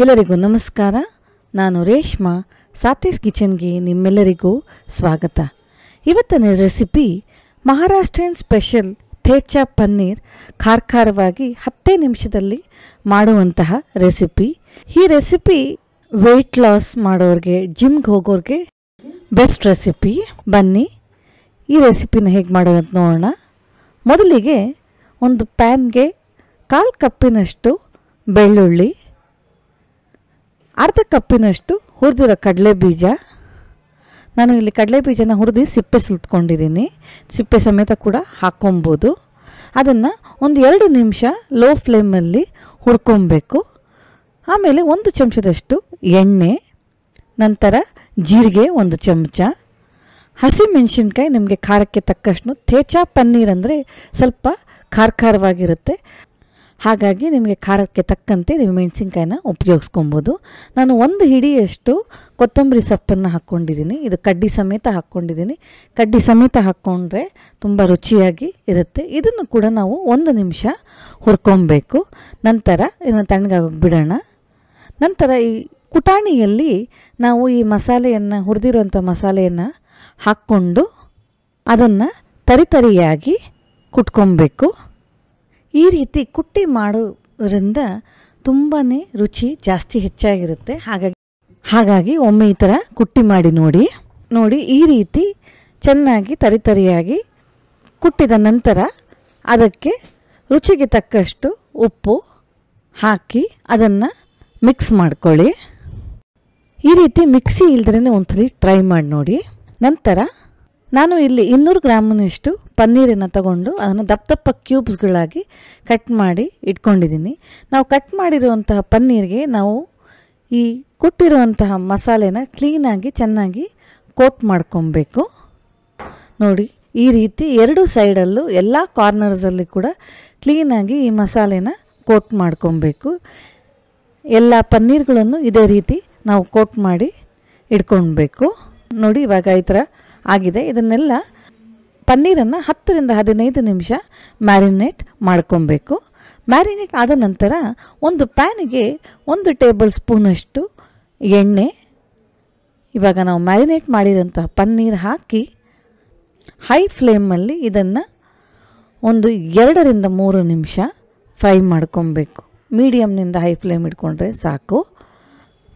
ಎಲ್ಲರಿಗೂ ನಮಸ್ಕಾರ. ನಾನು ರೇಷ್ಮಾ. ಸಾತೇಸ್ ಕಿಚನ್ಗೆ ನಿಮ್ಮೆಲ್ಲರಿಗೂ ಸ್ವಾಗತ. ಇವತ್ತಿನ ರೆಸಿಪಿ ಮಹಾರಾಷ್ಟ್ರೀಯನ್ ಸ್ಪೆಷಲ್ ಥೇಚಾ ಪನ್ನೀರ್. ಖಾರವಾಗಿ 10 ನಿಮಿಷದಲ್ಲಿ ಮಾಡುವಂತಹ ರೆಸಿಪಿ. ಈ ರೆಸಿಪಿ ವೆಯ್ಟ್ ಲಾಸ್ ಮಾಡೋರಿಗೆ, ಜಿಮ್ಗೆ ಹೋಗೋರಿಗೆ ಬೆಸ್ಟ್ ರೆಸಿಪಿ. ಬನ್ನಿ ಈ ರೆಸಿಪಿನ ಹೇಗೆ ಮಾಡೋದಂತ ನೋಡೋಣ. ಮೊದಲಿಗೆ ಒಂದು ಪ್ಯಾನ್ಗೆ 1/4 ಕಪ್ಪಿನಷ್ಟು ಬೆಳ್ಳುಳ್ಳಿ, ಅರ್ಧ ಕಪ್ಪಿನಷ್ಟು ಹುರಿದಿರೋ ಕಡಲೆ ಬೀಜ. ನಾನು ಇಲ್ಲಿ ಕಡಲೆ ಬೀಜನ ಹುರಿದು ಸಿಪ್ಪೆ ಸುಲ್ತ್ಕೊಂಡಿದ್ದೀನಿ. ಸಿಪ್ಪೆ ಸಮೇತ ಕೂಡ ಹಾಕ್ಕೊಬೋದು. ಅದನ್ನು ಒಂದು 2 ನಿಮಿಷ ಲೋ ಫ್ಲೇಮಲ್ಲಿ ಹುರ್ಕೊಬೇಕು. ಆಮೇಲೆ 1 ಚಮಚದಷ್ಟು ಎಣ್ಣೆ, ನಂತರ ಜೀರಿಗೆ 1 ಚಮಚ, ಹಸಿಮೆಣಸಿನ್ಕಾಯಿ ನಿಮಗೆ ಖಾರಕ್ಕೆ ತಕ್ಕಷ್ಟು. ಥೇಚಾ ಪನ್ನೀರ್ ಅಂದರೆ ಸ್ವಲ್ಪ ಖಾರವಾಗಿರುತ್ತೆ, ಹಾಗಾಗಿ ನಿಮಗೆ ಖಾರಕ್ಕೆ ತಕ್ಕಂತೆ ನೀವು ಮೆಣಸಿನ್ಕಾಯಿನ ಉಪಯೋಗಿಸ್ಕೊಬೋದು. ನಾನು 1 ಹಿಡಿಯಷ್ಟು ಕೊತ್ತಂಬರಿ ಸೊಪ್ಪನ್ನು ಹಾಕ್ಕೊಂಡಿದ್ದೀನಿ. ಇದು ಕಡ್ಡಿ ಸಮೇತ ಹಾಕ್ಕೊಂಡಿದ್ದೀನಿ. ಕಡ್ಡಿ ಸಮೇತ ಹಾಕ್ಕೊಂಡ್ರೆ ತುಂಬ ರುಚಿಯಾಗಿ ಇರುತ್ತೆ. ಇದನ್ನು ಕೂಡ ನಾವು 1 ನಿಮಿಷ ಹುರ್ಕೊಬೇಕು. ನಂತರ ಇದನ್ನು ತಣ್ಣಗಾಗೋಗಿ ಬಿಡೋಣ. ನಂತರ ಈ ಕುಟಾಣಿಯಲ್ಲಿ ನಾವು ಈ ಮಸಾಲೆಯನ್ನು, ಹುರಿದಿರುವಂಥ ಮಸಾಲೆಯನ್ನು ಹಾಕ್ಕೊಂಡು ಅದನ್ನು ತರಿಯಾಗಿ ಕುಟ್ಕೊಬೇಕು. ಈ ರೀತಿ ಕುಟ್ಟಿ ಮಾಡೋದ್ರಿಂದ ತುಂಬಾ ರುಚಿ ಜಾಸ್ತಿ ಹೆಚ್ಚಾಗಿರುತ್ತೆ. ಹಾಗಾಗಿ ಒಮ್ಮೆ ಈ ಥರ ಕುಟ್ಟಿ ಮಾಡಿ ನೋಡಿ. ಈ ರೀತಿ ಚೆನ್ನಾಗಿ ತರಿಯಾಗಿ ಕುಟ್ಟಿದ ನಂತರ ಅದಕ್ಕೆ ರುಚಿಗೆ ತಕ್ಕಷ್ಟು ಉಪ್ಪು ಹಾಕಿ ಅದನ್ನು ಮಿಕ್ಸ್ ಮಾಡ್ಕೊಳ್ಳಿ. ಈ ರೀತಿ ಮಿಕ್ಸಿ ಇಲ್ದ್ರೇ ಒಂದ್ಸಲಿ ಟ್ರೈ ಮಾಡಿ ನೋಡಿ. ನಂತರ ನಾನು ಇಲ್ಲಿ 200 ಗ್ರಾಮಿನಷ್ಟು ಪನ್ನೀರನ್ನು ತಗೊಂಡು ಅದನ್ನು ದಪ್ಪ ಕ್ಯೂಬ್ಸ್ಗಳಾಗಿ ಕಟ್ ಮಾಡಿ ಇಟ್ಕೊಂಡಿದ್ದೀನಿ. ನಾವು ಕಟ್ ಮಾಡಿರುವಂತಹ ಪನ್ನೀರ್ಗೆ ನಾವು ಈ ಕುಟ್ಟಿರುವಂತಹ ಮಸಾಲೆನ ಕ್ಲೀನಾಗಿ ಚೆನ್ನಾಗಿ ಕೋಟ್ ಮಾಡ್ಕೊಬೇಕು. ನೋಡಿ, ಈ ರೀತಿ 2 ಸೈಡಲ್ಲೂ ಎಲ್ಲ ಕಾರ್ನರ್ಸಲ್ಲಿ ಕೂಡ ಕ್ಲೀನಾಗಿ ಈ ಮಸಾಲೆನ ಕೋಟ್ ಮಾಡ್ಕೊಬೇಕು. ಎಲ್ಲ ಪನ್ನೀರ್ಗಳನ್ನು ಇದೇ ರೀತಿ ನಾವು ಕೋಟ್ ಮಾಡಿ ಇಟ್ಕೊಳ್ಬೇಕು. ನೋಡಿ, ಇವಾಗ ಈ ಥರ ಆಗಿದೆ. ಇದನ್ನೆಲ್ಲ ಪನ್ನೀರನ್ನು 10 ರಿಂದ 15 ನಿಮಿಷ ಮ್ಯಾರಿನೇಟ್ ಮಾಡ್ಕೊಬೇಕು. ಮ್ಯಾರಿನೇಟ್ ಆದ ನಂತರ ಒಂದು ಪ್ಯಾನಿಗೆ 1 ಟೇಬಲ್ ಸ್ಪೂನಷ್ಟು ಎಣ್ಣೆ, ಇವಾಗ ನಾವು ಮ್ಯಾರಿನೇಟ್ ಮಾಡಿರೋಂತಹ ಪನ್ನೀರ್ ಹಾಕಿ ಹೈ ಫ್ಲೇಮಲ್ಲಿ ಇದನ್ನು ಒಂದು 2 ರಿಂದ 3 ನಿಮಿಷ ಫ್ರೈ ಮಾಡ್ಕೊಬೇಕು. ಮೀಡಿಯಮ್ನಿಂದ ಹೈ ಫ್ಲೇಮ್ ಇಟ್ಕೊಂಡ್ರೆ ಸಾಕು.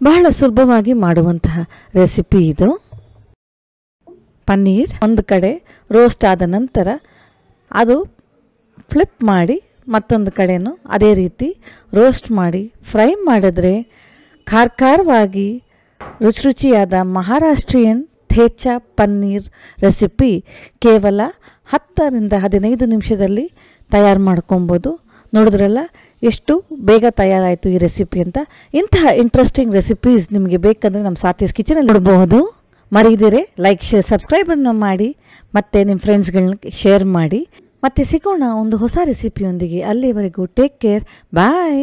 ಬಹಳ ಸುಲಭವಾಗಿ ಮಾಡುವಂತಹ ರೆಸಿಪಿ ಇದು. ಪನ್ನೀರ್ ಒಂದು ಕಡೆ ರೋಸ್ಟ್ ಆದ ನಂತರ ಅದು ಫ್ಲಿಪ್ ಮಾಡಿ ಮತ್ತೊಂದು ಕಡೆನೂ ಅದೇ ರೀತಿ ರೋಸ್ಟ್ ಮಾಡಿ ಫ್ರೈ ಮಾಡಿದ್ರೆ ಖಾರವಾಗಿ ರುಚಿಯಾದ ಮಹಾರಾಷ್ಟ್ರೀಯನ್ ಥೇಚಾ ಪನ್ನೀರ್ ರೆಸಿಪಿ ಕೇವಲ 10 ರಿಂದ 15 ನಿಮಿಷದಲ್ಲಿ ತಯಾರು ಮಾಡ್ಕೊಬೋದು. ನೋಡಿದ್ರಲ್ಲ ಎಷ್ಟು ಬೇಗ ತಯಾರಾಯಿತು ಈ ರೆಸಿಪಿ ಅಂತ. ಇಂತಹ ಇಂಟ್ರೆಸ್ಟಿಂಗ್ ರೆಸಿಪೀಸ್ ನಿಮಗೆ ಬೇಕಂದರೆ ನಮ್ಮ ಸಾತೇಸ್ ಕಿಚನಲ್ಲಿ ನೋಡಬಹುದು. ಮರೀದಿರೆ ಲೈಕ್, ಶೇರ್, ಸಬ್ಸ್ಕ್ರೈಬನ್ನು ಮಾಡಿ, ಮತ್ತು ನಿಮ್ಮ ಫ್ರೆಂಡ್ಸ್ಗಳನ್ನ ಶೇರ್ ಮಾಡಿ. ಮತ್ತೆ ಸಿಗೋಣ ಒಂದು ಹೊಸ ರೆಸಿಪಿಯೊಂದಿಗೆ. ಅಲ್ಲಿವರೆಗೂ ಟೇಕ್ ಕೇರ್, ಬಾಯ್.